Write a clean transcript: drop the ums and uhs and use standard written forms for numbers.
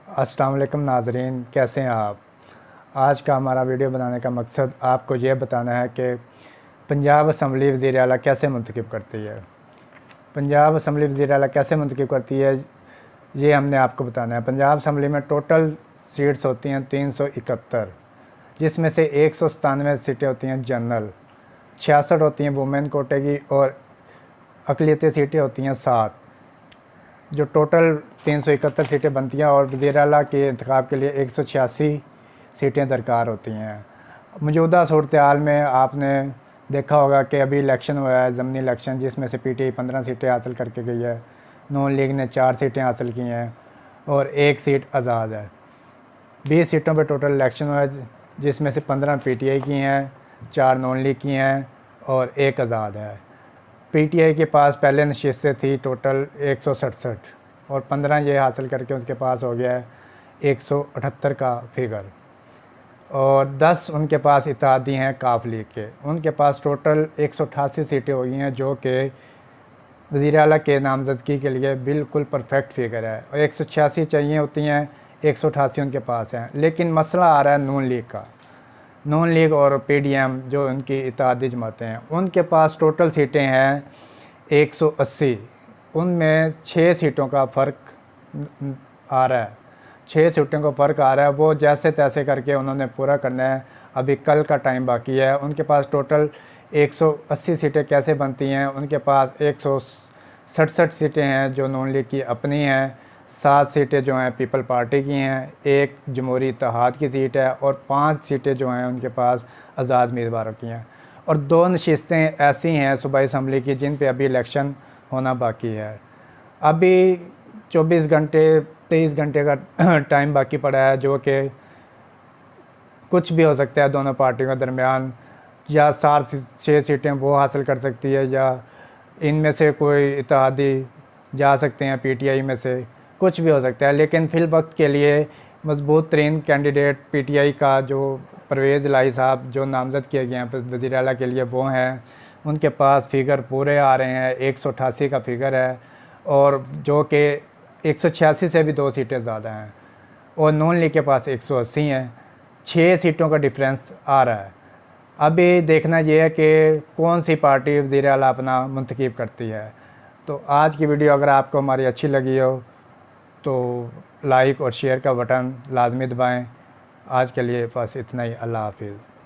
अस्सलाम वालेकुम नाज़रीन, कैसे हैं आप। आज का हमारा वीडियो बनाने का मकसद आपको ये बताना है कि पंजाब असम्बली वज़ीर आला कैसे मुंतखब करती है। पंजाब असम्बली वज़ीर आला कैसे मुंतखब करती है, ये हमने आपको बताना है। पंजाब असम्बली में टोटल सीट्स होती हैं 371, जिसमें से 197 सीटें होती हैं जनरल, 66 होती हैं वुमेन कोटे की और अक़लियती सीटें होती हैं 7। जो टोटल 371 सीटें बनती हैं और वज़ीर आला के इंतखाब के लिए 186 सीटें दरकार होती हैं। मौजूदा सूरत हाल में आपने देखा होगा कि अभी इलेक्शन हुआ है, ज़मनी इलेक्शन, जिसमें से पीटीआई 15 सीटें हासिल करके गई है, नून लीग ने 4 सीटें हासिल की हैं और 1 सीट आज़ाद है। 20 सीटों पर टोटल इलेक्शन हुआ है, जिसमें से 15 पीटीआई की हैं, 4 नून लीग की हैं और 1 आज़ाद है। पीटीआई के पास पहले नशिस्तें थी टोटल 167 और 15 ये हासिल करके उसके पास हो गया है 178 का फिगर, और 10 उनके पास इत्तेहादी हैं काफ लीग के। उनके पास टोटल 188 सीटें हो गई हैं, जो कि वज़ीर आला के नामज़दगी के लिए बिल्कुल परफेक्ट फिगर है। और 186 चाहिए होती हैं, 188 उनके पास हैं। लेकिन मसला आ रहा है नून लीग का। नून लीग और पीडीएम जो उनकी इत्तेहादी जमातें हैं, उनके पास टोटल सीटें हैं 180। उनमें 6 सीटों का फ़र्क आ रहा है, 6 सीटों का फ़र्क आ रहा है। वो जैसे तैसे करके उन्होंने पूरा करना है। अभी कल का टाइम बाकी है। उनके पास टोटल 180 सीटें कैसे बनती हैं। उनके पास 167 सीटें हैं जो नून लीग की अपनी हैं, 7 सीटें जो हैं पीपल पार्टी की हैं, 1 जमहूरी इत्तेहाद की सीट है और 5 सीटें जो हैं उनके पास आज़ाद उम्मीदवारों की हैं। और 2 नशिस्तें ऐसी हैं सूबाई असम्बली की जिन पे अभी इलेक्शन होना बाकी है। अभी 24 घंटे 23 घंटे का टाइम बाकी पड़ा है, जो कि कुछ भी हो सकता है दोनों पार्टियों के दरमियान। या 6 सीटें वो हासिल कर सकती है, या इनमें से कोई इत्तेहादी जा सकते हैं, पीटीआई में से कुछ भी हो सकता है। लेकिन फ़िल वक्त के लिए मजबूत तरीन कैंडिडेट पीटीआई का जो परवेज़ इलाही साहब जो नामज़द किए गए हैं वज़ीर आला के लिए, वो हैं। उनके पास फ़िगर पूरे आ रहे हैं, 188 का फ़िगर है, और जो कि 186 से भी 2 सीटें ज़्यादा हैं। और नून लीग के पास 180 हैं। 6 सीटों का डिफरेंस आ रहा है। अभी देखना ये है कि कौन सी पार्टी वज़ीर आला अपना मुंतखब करती है। तो आज की वीडियो अगर आपको हमारी अच्छी लगी हो तो लाइक और शेयर का बटन लाजमी दबाएं। आज के लिए बस इतना ही। अल्लाह हाफिज़।